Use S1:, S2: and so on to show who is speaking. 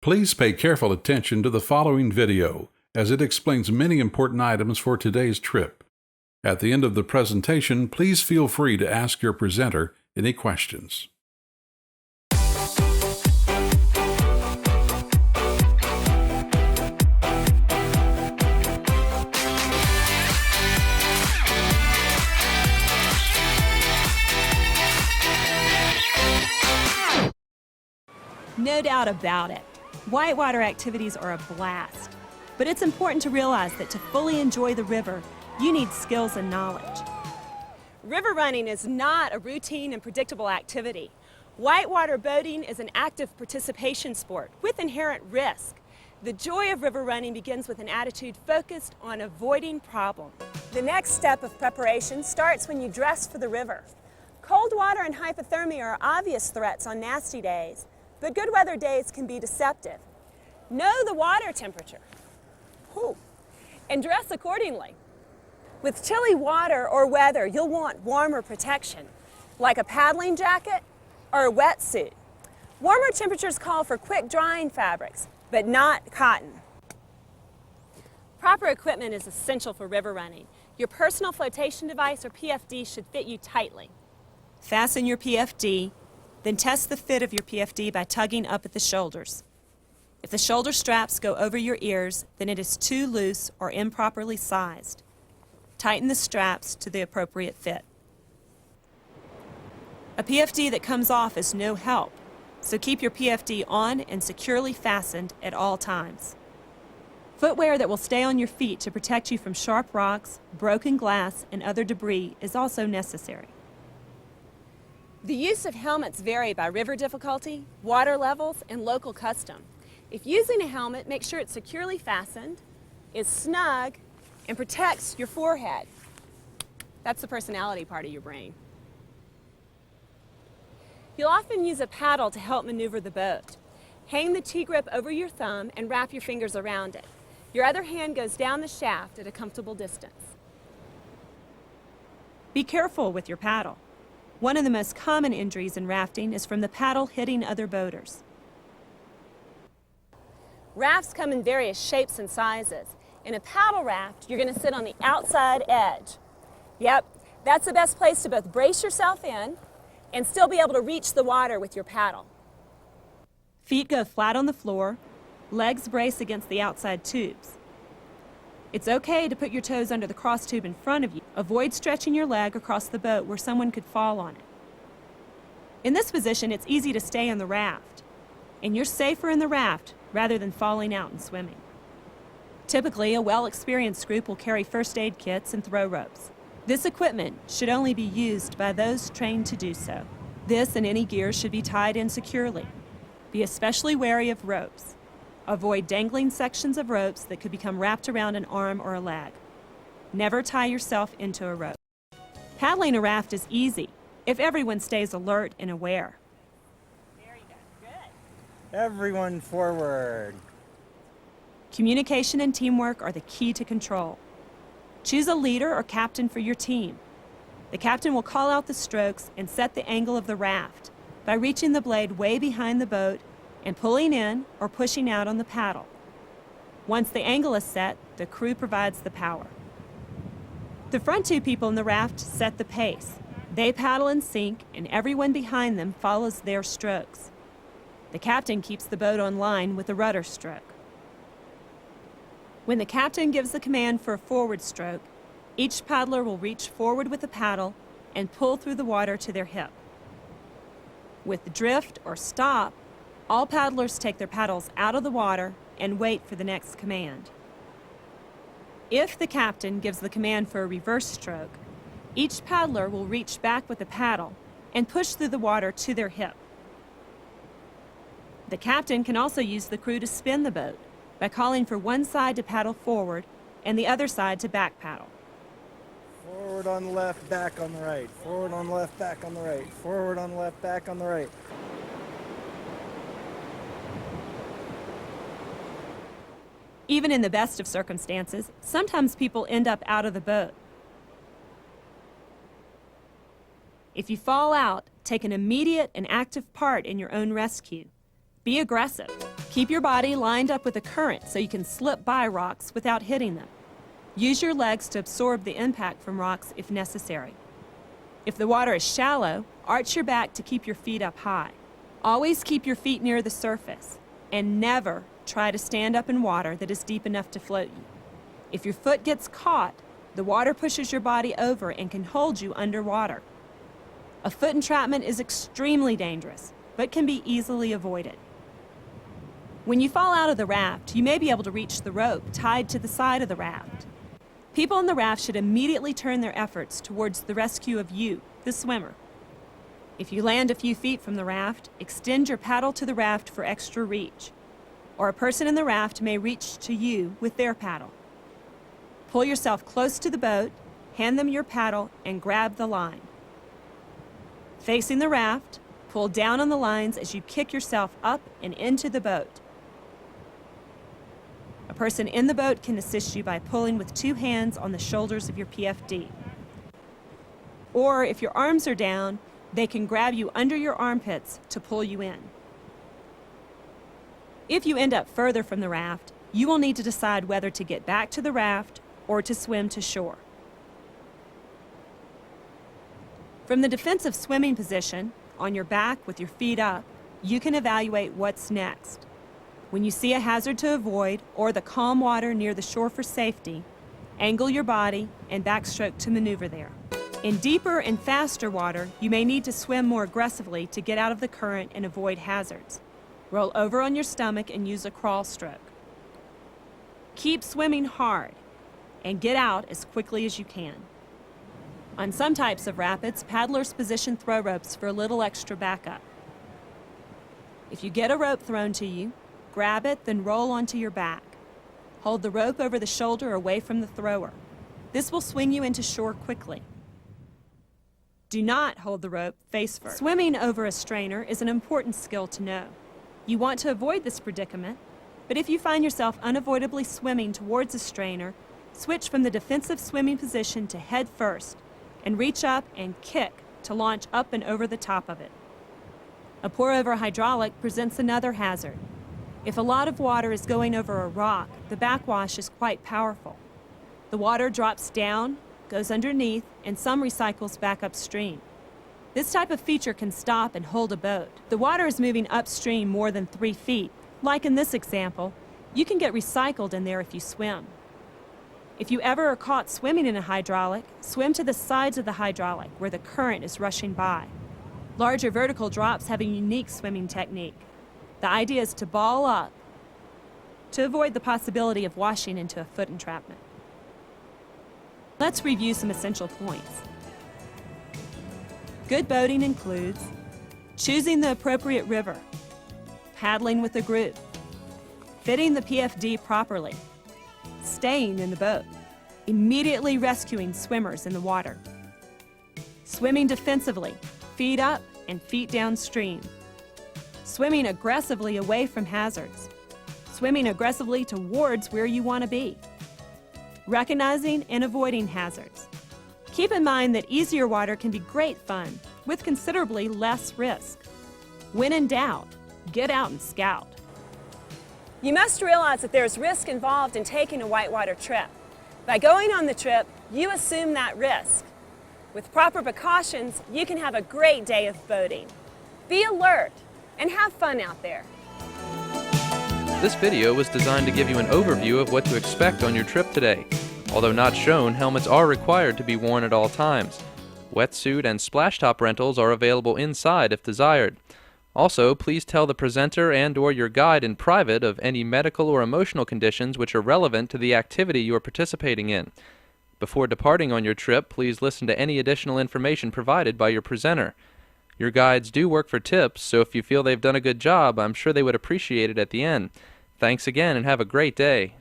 S1: Please pay careful attention to the following video, as it explains many important items for today's trip. At the end of the presentation, please feel free to ask your presenter any questions.
S2: No doubt about it, whitewater activities are a blast. But it's important to realize that to fully enjoy the river, you need skills and knowledge. River running is not a routine and predictable activity. Whitewater boating is an active participation sport with inherent risk. The joy of river running begins with an attitude focused on avoiding problems. The next step of preparation starts when you dress for the river. Cold water and hypothermia are obvious threats on nasty days, but good weather days can be deceptive. Know the water temperature. And dress accordingly. With chilly water or weather, you'll want warmer protection, like a paddling jacket or a wetsuit. Warmer temperatures call for quick drying fabrics, but not cotton. Proper equipment is essential for river running. Your personal flotation device or PFD should fit you tightly. Fasten your PFD, then test the fit of your PFD by tugging up at the shoulders. If the shoulder straps go over your ears, then it is too loose or improperly sized. Tighten the straps to the appropriate fit. A PFD that comes off is no help, so keep your PFD on and securely fastened at all times. Footwear that will stay on your feet to protect you from sharp rocks, broken glass, and other debris is also necessary. The use of helmets vary by river difficulty, water levels, and local custom. If using a helmet, make sure it's securely fastened, is snug, and protects your forehead. That's the personality part of your brain. You'll often use a paddle to help maneuver the boat. Hang the T-grip over your thumb and wrap your fingers around it. Your other hand goes down the shaft at a comfortable distance. Be careful with your paddle. One of the most common injuries in rafting is from the paddle hitting other boaters. Rafts come in various shapes and sizes. In a paddle raft, you're going to sit on the outside edge. Yep, that's the best place to both brace yourself in and still be able to reach the water with your paddle. Feet go flat on the floor, legs brace against the outside tubes. It's okay to put your toes under the cross tube in front of you. Avoid stretching your leg across the boat where someone could fall on it. In this position, it's easy to stay on the raft, and you're safer in the raft rather than falling out and swimming. Typically, a well-experienced group will carry first aid kits and throw ropes. This equipment should only be used by those trained to do so. This and any gear should be tied in securely. Be especially wary of ropes. Avoid dangling sections of ropes that could become wrapped around an arm or a leg. Never tie yourself into a rope. Paddling a raft is easy if everyone stays alert and aware. Very good. Good.
S3: Everyone forward.
S2: Communication and teamwork are the key to control. Choose a leader or captain for your team. The captain will call out the strokes and set the angle of the raft by reaching the blade way behind the boat and pulling in or pushing out on the paddle. Once the angle is set, the crew provides the power. The front two people in the raft set the pace. They paddle in sync, and everyone behind them follows their strokes. The captain keeps the boat on line with a rudder stroke. When the captain gives the command for a forward stroke, each paddler will reach forward with the paddle and pull through the water to their hip. With drift or stop, all paddlers take their paddles out of the water and wait for the next command. If the captain gives the command for a reverse stroke, each paddler will reach back with the paddle and push through the water to their hip. The captain can also use the crew to spin the boat by calling for one side to paddle forward and the other side to back paddle.
S3: Forward on the left, back on the right. Forward on the left, back on the right. Forward on the left, back on the right.
S2: Even in the best of circumstances, sometimes people end up out of the boat. If you fall out, take an immediate and active part in your own rescue. Be aggressive. Keep your body lined up with the current so you can slip by rocks without hitting them. Use your legs to absorb the impact from rocks if necessary. If the water is shallow, arch your back to keep your feet up high. Always keep your feet near the surface, and never try to stand up in water that is deep enough to float you. If your foot gets caught, the water pushes your body over and can hold you underwater. A foot entrapment is extremely dangerous, but can be easily avoided. When you fall out of the raft, you may be able to reach the rope tied to the side of the raft. People in the raft should immediately turn their efforts towards the rescue of you, the swimmer. If you land a few feet from the raft, extend your paddle to the raft for extra reach, or a person in the raft may reach to you with their paddle. Pull yourself close to the boat, hand them your paddle, and grab the line. Facing the raft, pull down on the lines as you kick yourself up and into the boat. A person in the boat can assist you by pulling with 2 hands on the shoulders of your PFD. Or if your arms are down, they can grab you under your armpits to pull you in. If you end up further from the raft, you will need to decide whether to get back to the raft or to swim to shore. From the defensive swimming position, on your back with your feet up, you can evaluate what's next. When you see a hazard to avoid or the calm water near the shore for safety, angle your body and backstroke to maneuver there. In deeper and faster water, you may need to swim more aggressively to get out of the current and avoid hazards. Roll over on your stomach and use a crawl stroke. Keep swimming hard and get out as quickly as you can. On some types of rapids, paddlers position throw ropes for a little extra backup. If you get a rope thrown to you, grab it, then roll onto your back. Hold the rope over the shoulder away from the thrower. This will swing you into shore quickly. Do not hold the rope face first. Swimming over a strainer is an important skill to know. You want to avoid this predicament, but if you find yourself unavoidably swimming towards a strainer, switch from the defensive swimming position to head first and reach up and kick to launch up and over the top of it. A pour-over hydraulic presents another hazard. If a lot of water is going over a rock, the backwash is quite powerful. The water drops down, goes underneath, and some recycles back upstream. This type of feature can stop and hold a boat. The water is moving upstream more than 3 feet. Like in this example, you can get recycled in there if you swim. If you ever are caught swimming in a hydraulic, swim to the sides of the hydraulic where the current is rushing by. Larger vertical drops have a unique swimming technique. The idea is to ball up to avoid the possibility of washing into a foot entrapment. Let's review some essential points. Good boating includes choosing the appropriate river, paddling with a group, fitting the PFD properly, staying in the boat, immediately rescuing swimmers in the water, swimming defensively, feet up and feet downstream, swimming aggressively away from hazards, swimming aggressively towards where you want to be, recognizing and avoiding hazards. Keep in mind that easier water can be great fun with considerably less risk. When in doubt, get out and scout.
S4: You must realize that there's risk involved in taking a whitewater trip. By going on the trip, you assume that risk. With proper precautions, you can have a great day of boating. Be alert and have fun out there.
S5: This video was designed to give you an overview of what to expect on your trip today. Although not shown, helmets are required to be worn at all times. Wetsuit and splash top rentals are available inside if desired. Also, please tell the presenter and/or your guide in private of any medical or emotional conditions which are relevant to the activity you are participating in. Before departing on your trip, please listen to any additional information provided by your presenter. Your guides do work for tips, so if you feel they've done a good job, I'm sure they would appreciate it at the end. Thanks again and have a great day.